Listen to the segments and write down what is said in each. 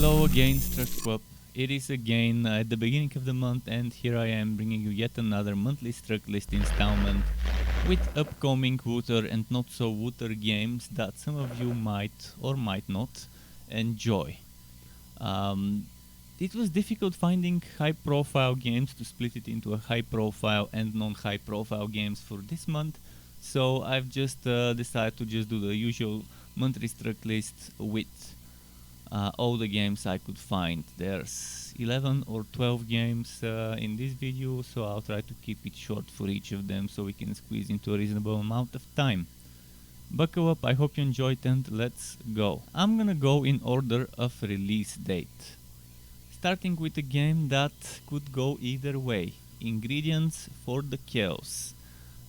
Hello again, Struck. It is again at the beginning of the month, and here I am bringing you yet another monthly Struck list installment with upcoming Wooter and not so Wooter games that some of you might or might not enjoy. It was difficult finding high-profile games to split it into a high-profile and non-high-profile games for this month, so I've just decided to just do the usual monthly Struck list with all the games I could find. There's 11 or 12 games in this video, so I'll try to keep it short for each of them so we can squeeze into a reasonable amount of time. Buckle up, I hope you enjoyed, and let's go. I'm gonna go in order of release date, starting with a game that could go either way. Ingredients for the chaos.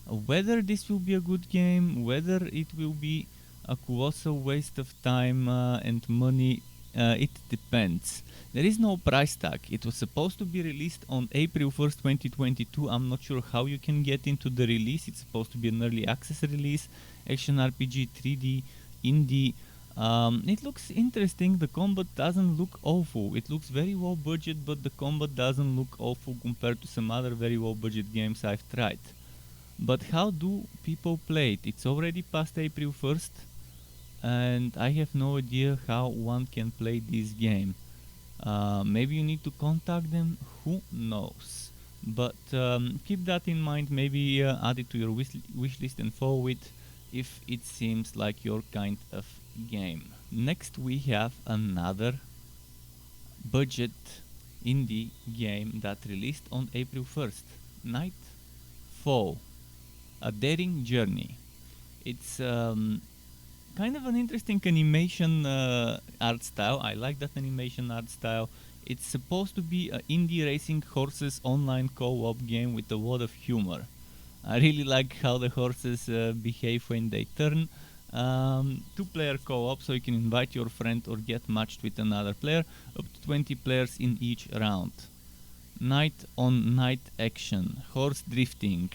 Whether this will be a good game, whether it will be a colossal waste of time and money, it depends. There is no price tag. It was supposed to be released on April 1st, 2022. I'm not sure how you can get into the release. It's supposed to be an early access release. Action RPG 3D indie. It looks interesting. The combat doesn't look awful. It looks very low budget, but the combat doesn't look awful compared to some other very low budget games I've tried. But how do people play it? It's already past April 1st. And I have no idea how one can play this game. Maybe you need to contact them, who knows. But keep that in mind, maybe add it to your wish list and follow it if it seems like your kind of game. Next we have another budget indie game that released on April 1st. Knightfall, a daring journey. It's kind of an interesting animation art style. I like that animation art style. It's supposed to be an indie racing horses online co-op game with a lot of humor. I really like how the horses behave when they turn. Two-player co-op, so you can invite your friend or get matched with another player, up to 20 players in each round. Night on night action, horse drifting,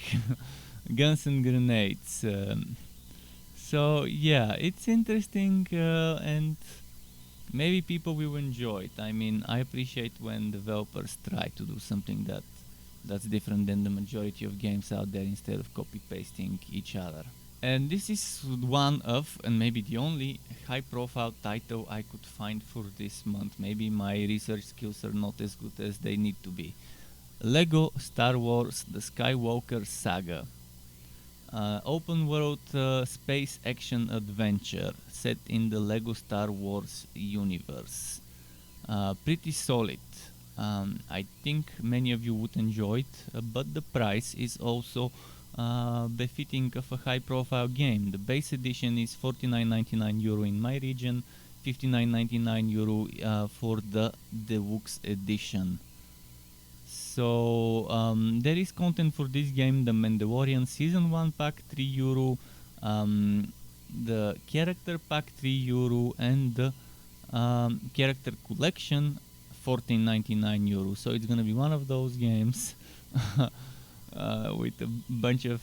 guns and grenades. So yeah, it's interesting and maybe people will enjoy it. I mean, I appreciate when developers try to do something that's different than the majority of games out there instead of copy-pasting each other. And this is one of, and maybe the only, high-profile title I could find for this month. Maybe my research skills are not as good as they need to be. Lego Star Wars The Skywalker Saga. Open world space action adventure set in the Lego Star Wars universe. Pretty solid. I think many of you would enjoy it, but the price is also befitting of a high profile game. The base edition is €49.99 in my region, €59.99 for the deluxe edition. So there is content for this game: the Mandalorian Season 1 pack €3, the character pack €3, and the character collection €14.99. So it's gonna be one of those games with a bunch of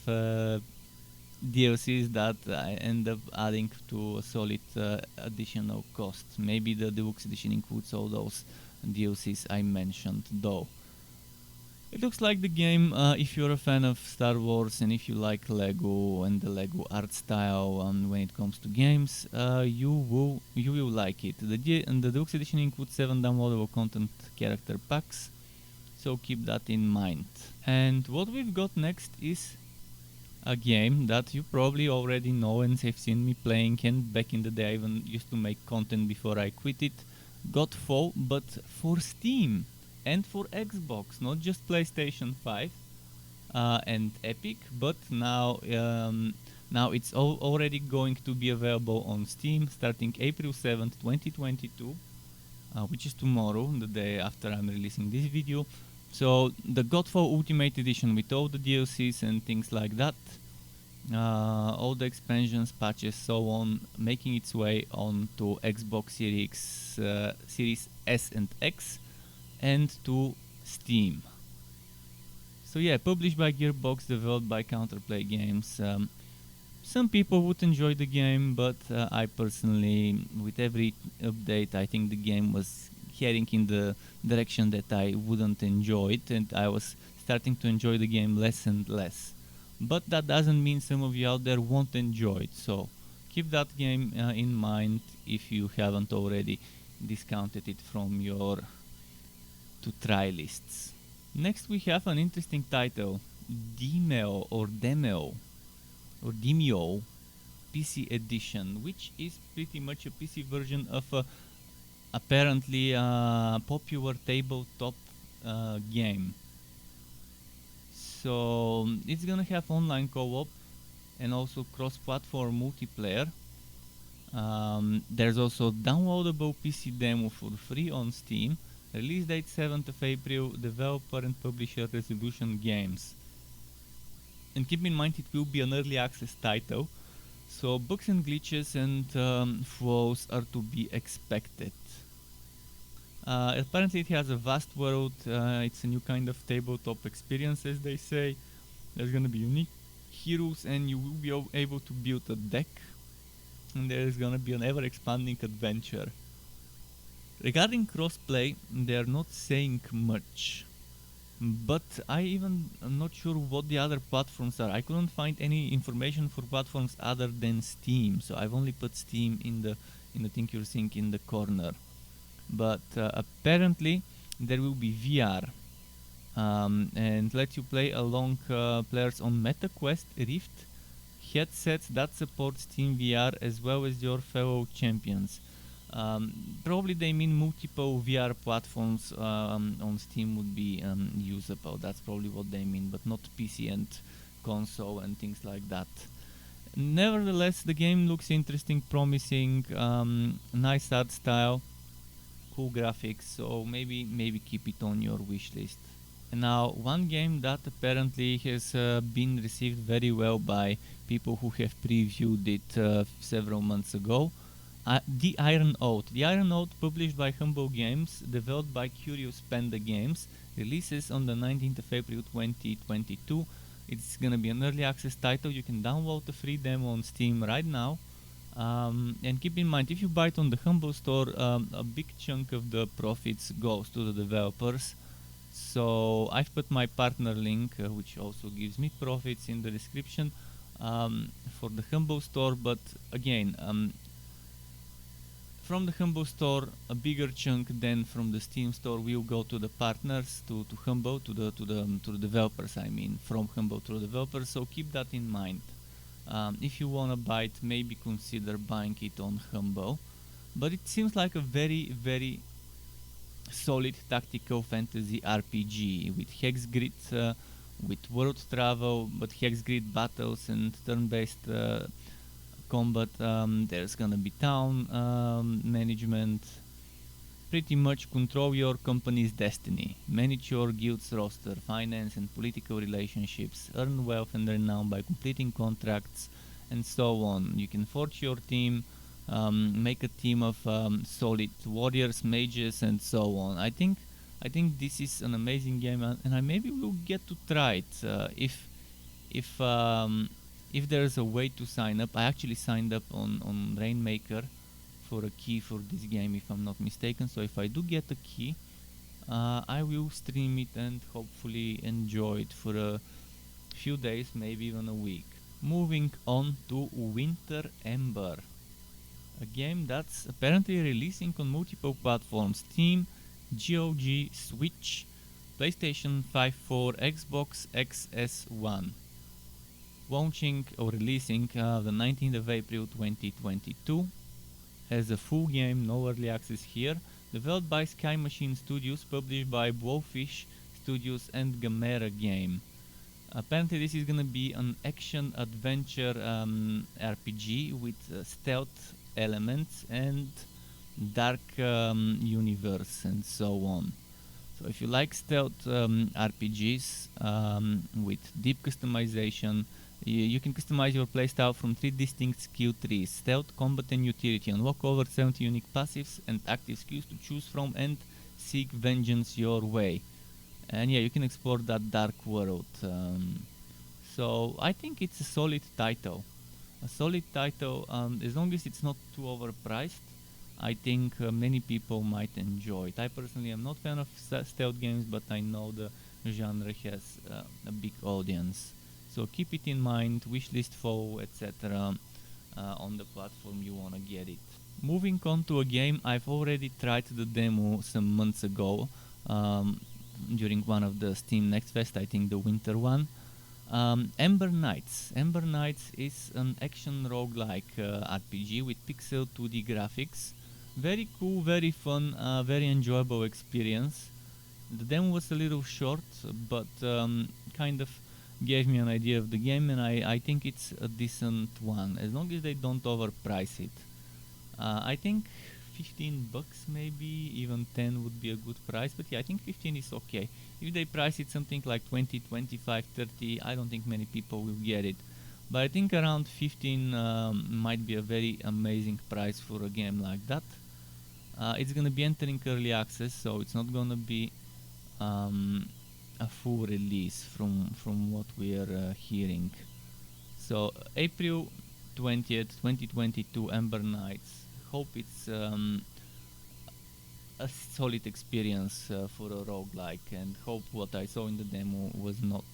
DLCs that I end up adding to a solid additional cost. Maybe the deluxe edition includes all those DLCs I mentioned though. It looks like the game, if you're a fan of Star Wars and if you like Lego and the Lego art style when it comes to games, you will like it. The Deluxe Edition includes 7 downloadable content character packs, so keep that in mind. And what we've got next is a game that you probably already know and have seen me playing, and back in the day I even used to make content before I quit it. Godfall, but for Steam. And for Xbox, not just PlayStation 5 and Epic, but now it's already going to be available on Steam starting April 7th, 2022, which is tomorrow, the day after I'm releasing this video. So the Godfall Ultimate Edition with all the DLCs and things like that, all the expansions, patches, so on, making its way onto Xbox Series S and X, and to Steam. So yeah, published by Gearbox, developed by Counterplay Games. Some people would enjoy the game, but I personally, with every update, I think the game was heading in the direction that I wouldn't enjoy it, and I was starting to enjoy the game less and less. But that doesn't mean some of you out there won't enjoy it, so keep that game in mind if you haven't already discounted it from your to-try lists. Next we have an interesting title, Demeo or Demeo PC Edition, which is pretty much a PC version of a apparently popular tabletop game. So it's gonna have online co-op and also cross-platform multiplayer. There's also downloadable PC demo for free on Steam. Release date 7th of April, developer and publisher Resolution Games. And keep in mind it will be an early access title, so bugs and glitches and flaws are to be expected. Apparently it has a vast world, it's a new kind of tabletop experience, as they say. There's gonna be unique heroes and you will be able to build a deck, and there's gonna be an ever-expanding adventure. Regarding crossplay, they're not saying much, but I'm not sure what the other platforms are. I couldn't find any information for platforms other than Steam, so I've only put Steam in the thing you're seeing in the corner. But apparently there will be VR and let you play along players on MetaQuest, Rift headsets that support Steam VR as well as your fellow champions. Probably they mean multiple VR platforms on Steam would be usable. That's probably what they mean, but not PC and console and things like that. Nevertheless, the game looks interesting, promising, nice art style, cool graphics, so maybe keep it on your wish list. And now, one game that apparently has been received very well by people who have previewed it several months ago, The Iron Oath. The Iron Oath, published by Humble Games, developed by Curious Panda Games, releases on the 19th of April 2022. It's gonna be an early access title. You can download the free demo on Steam right now. And keep in mind, if you buy it on the Humble store, a big chunk of the profits goes to the developers. So I've put my partner link, which also gives me profits, in the description for the Humble store. But again, from the Humble store, a bigger chunk than from the Steam store will go to the partners, to Humble, to the developers. I mean, from Humble to the developers. So keep that in mind. If you wanna buy it, maybe consider buying it on Humble. But it seems like a very, very solid tactical fantasy RPG with hex grid, with world travel, but hex grid battles and turn-based combat. There's gonna be town management. Pretty much control your company's destiny, manage your guild's roster, finance and political relationships, earn wealth and renown by completing contracts, and so on. You can forge your team, make a team of solid warriors, mages, and so on. I think this is an amazing game, and I maybe will get to try it if there's a way to sign up. I actually signed up on Rainmaker for a key for this game, if I'm not mistaken. So if I do get a key, I will stream it and hopefully enjoy it for a few days, maybe even a week. Moving on to Winter Ember, a game that's apparently releasing on multiple platforms: Steam, GOG, Switch, PlayStation 5 4, Xbox XS1. Launching or releasing the 19th of April 2022. As a full game, no early access here. Developed by Sky Machine Studios, published by Blowfish Studios and Gamera Game. Apparently this is gonna be an action-adventure RPG with stealth elements and dark universe and so on. So if you like stealth RPGs with deep customization, you can customize your playstyle from 3 distinct skill trees: stealth, combat and utility. Unlock over 70 unique passives and active skills to choose from and seek vengeance your way. And yeah, you can explore that dark world. So I think it's a solid title. As long as it's not too overpriced. I think many people might enjoy it. I personally am not a fan of stealth games, but I know the genre has a big audience. So keep it in mind, wishlist for etc. On the platform you wanna get it. Moving on to a game I've already tried the demo some months ago during one of the Steam Next Fest, I think the winter one. Ember Knights. Ember Knights is an action roguelike RPG with pixel 2D graphics. Very cool, very fun, very enjoyable experience. The demo was a little short, but kind of gave me an idea of the game, and I think it's a decent one, as long as they don't overprice it. I think 15 bucks, maybe even 10 would be a good price, but yeah, I think 15 is okay. If they price it something like 20, 25, 30, I don't think many people will get it. But I think around 15 might be a very amazing price for a game like that. It's gonna be entering early access, so it's not gonna be a full release from what we are hearing. So April 20th, 2022, Ember Knights. Hope it's a solid experience for a roguelike, and hope what I saw in the demo was not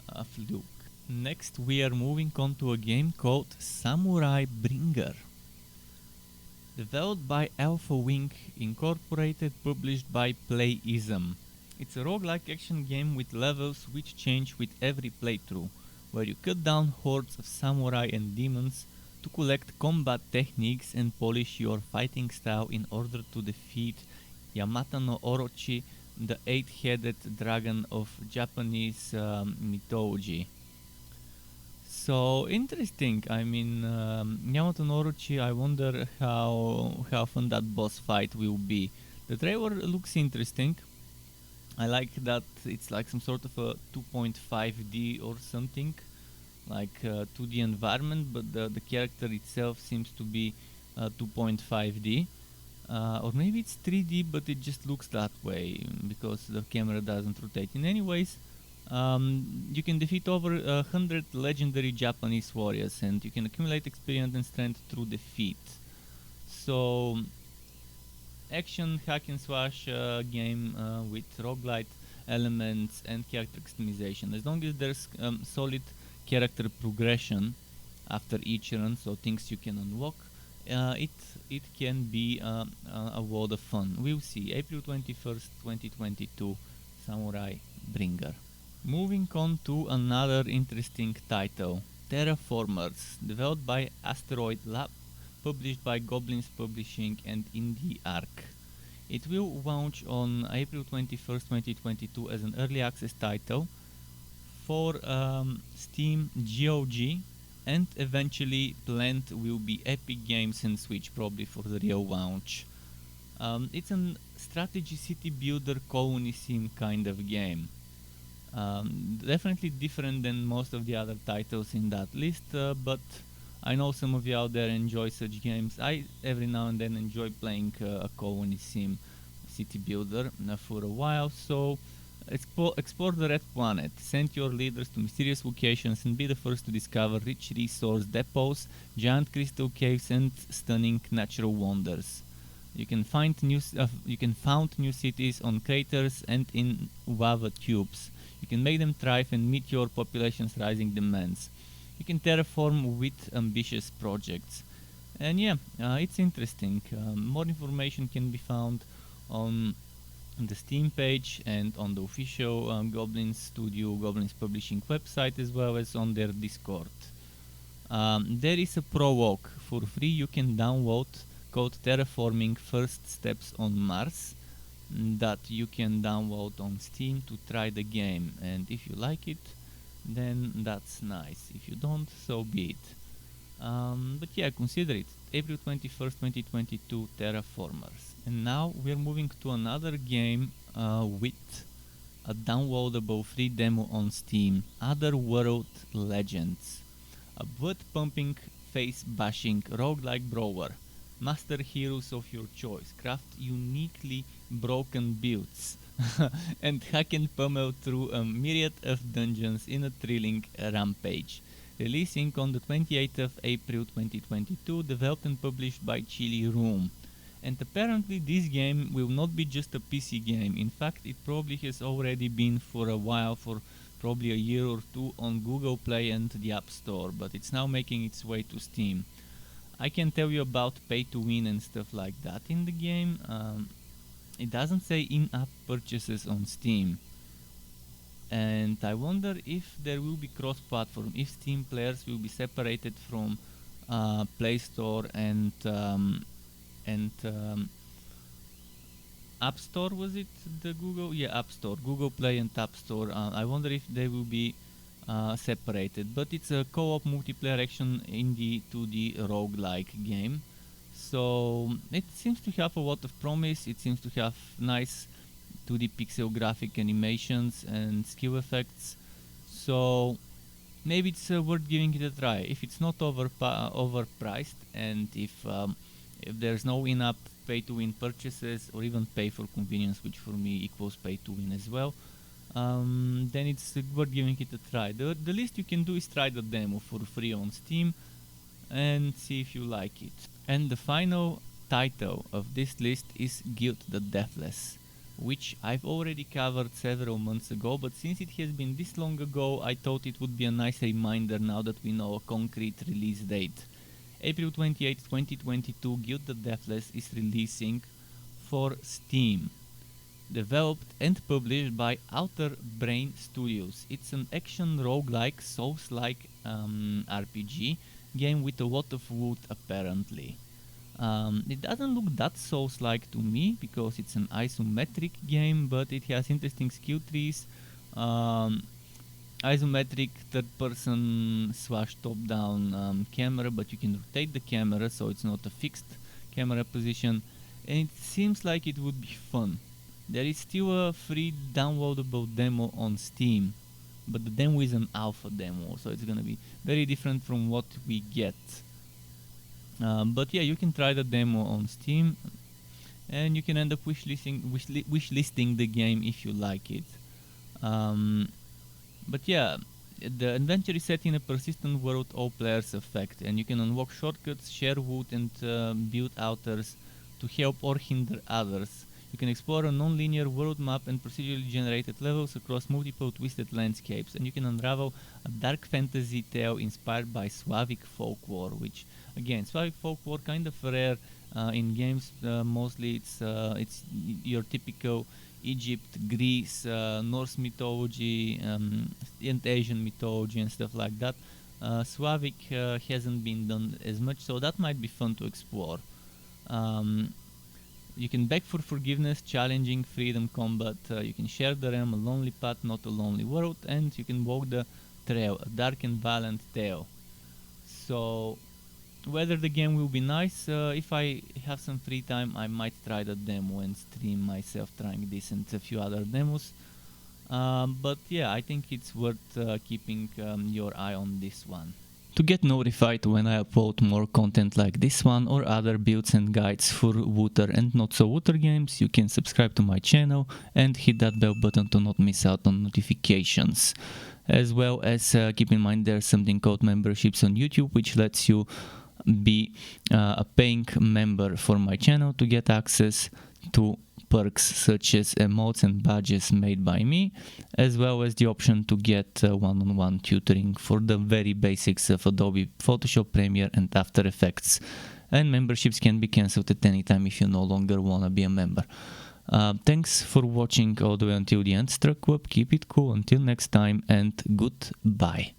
a fluke. Next we are moving on to a game called Samurai Bringer. Developed by Alpha Wing Incorporated, published by Playism. It's a roguelike action game with levels which change with every playthrough, where you cut down hordes of samurai and demons to collect combat techniques and polish your fighting style in order to defeat Yamata no Orochi, the 8-headed dragon of Japanese mythology. So interesting. I mean, Yamato no Orochi, I wonder how fun that boss fight will be. The trailer looks interesting. I like that it's like some sort of a 2.5D or something, like 2D environment, but the character itself seems to be 2.5D. Or maybe it's 3D, but it just looks that way because the camera doesn't rotate. In any ways, you can defeat over 100 legendary Japanese warriors, and you can accumulate experience and strength through defeat. So, action hack and slash game with roguelite elements and character customization. As long as there's solid character progression after each run, so things you can unlock, it can be a world of fun. We'll see. April 21st, 2022, Samurai Bringer. Moving on to another interesting title, Terraformers, developed by Asteroid Lab, published by Goblins Publishing and Indie Arc. It will launch on April 21st, 2022 as an early access title for Steam, GOG, and eventually planned will be Epic Games and Switch, probably for the real launch. It's a strategy city builder colony sim kind of game. Definitely different than most of the other titles in that list, but I know some of you out there enjoy such games. I every now and then enjoy playing a colony sim city builder for a while, so explore the Red Planet, send your leaders to mysterious locations and be the first to discover rich resource depots, giant crystal caves and stunning natural wonders. You can found new cities on craters and in lava tubes. You can make them thrive and meet your population's rising demands. You can terraform with ambitious projects. And yeah, it's interesting. More information can be found on the Steam page and on the official Goblins Studio, Goblins Publishing website, as well as on their Discord. There is a prologue for free you can download called Terraforming First Steps on Mars that you can download on Steam to try the game, and if you like it, then that's nice. If you don't, so be it. But yeah, consider it. April 21st, 2022, Terraformers. And now we're moving to another game with a downloadable free demo on Steam, Otherworld Legends. A blood-pumping, face-bashing roguelike brawler. Master heroes of your choice, craft uniquely broken builds, and hack and pummel through a myriad of dungeons in a thrilling rampage. Releasing on the 28th of April 2022, developed and published by Chili Room. And apparently this game will not be just a PC game. In fact, it probably has already been for a while, for probably a year or two, on Google Play and the App Store, but it's now making its way to Steam. I can tell you about pay to win and stuff like that in the game. It doesn't say in-app purchases on Steam. And I wonder if there will be cross-platform, if Steam players will be separated from Play Store and App Store. Was it the Google? Yeah, App Store, Google Play and App Store. I wonder if they will be separated. But it's a co-op multiplayer action indie 2D roguelike game. So it seems to have a lot of promise. It seems to have nice 2D pixel graphic animations and skill effects. So maybe it's worth giving it a try. If it's not overpriced, and if there's no in-app pay-to-win purchases, or even pay for convenience, which for me equals pay-to-win as well, then it's worth giving it a try. The least you can do is try the demo for free on Steam and see if you like it. And the final title of this list is Guild the Deathless, which I've already covered several months ago, but since it has been this long ago, I thought it would be a nice reminder now that we know a concrete release date. April 28, 2022, Guild the Deathless is releasing for Steam. Developed and published by Outer Brain Studios. It's an action roguelike, Souls-like RPG game with a lot of loot apparently. It doesn't look that Souls-like to me because it's an isometric game, but it has interesting skill trees. Isometric third-person / top-down camera, but you can rotate the camera, so it's not a fixed camera position, and it seems like it would be fun. There is still a free downloadable demo on Steam, but the demo is an alpha demo, so it's gonna be very different from what we get. But yeah, you can try the demo on Steam, and you can end up wishlisting the game if you like it. But yeah, the adventure is set in a persistent world all players affect, and you can unlock shortcuts, share loot, and build altars to help or hinder others. You can explore a non-linear world map and procedurally generated levels across multiple twisted landscapes, and you can unravel a dark fantasy tale inspired by Slavic folklore, which again, Slavic folklore kind of rare in games. Mostly it's your typical Egypt, Greece, Norse mythology, and Asian mythology and stuff like that. Slavic hasn't been done as much, so that might be fun to explore. You can beg for forgiveness, challenging freedom combat. You can share the realm, a lonely path, not a lonely world, and you can walk the trail, a dark and violent tale. So whether the game will be nice, if I have some free time, I might try the demo and stream myself trying this and a few other demos. But yeah, I think it's worth keeping your eye on this one. To get notified when I upload more content like this one or other builds and guides for Wooter and not so Wooter games, you can subscribe to my channel and hit that bell button to not miss out on notifications. As well as keep in mind there's something called memberships on YouTube, which lets you be a paying member for my channel to get access to perks such as emotes and badges made by me, as well as the option to get one-on-one tutoring for the very basics of Adobe Photoshop, Premiere and After Effects. And memberships can be cancelled at any time if you no longer want to be a member. Thanks for watching all the way until the end, Struck Web. Keep it cool until next time, and goodbye.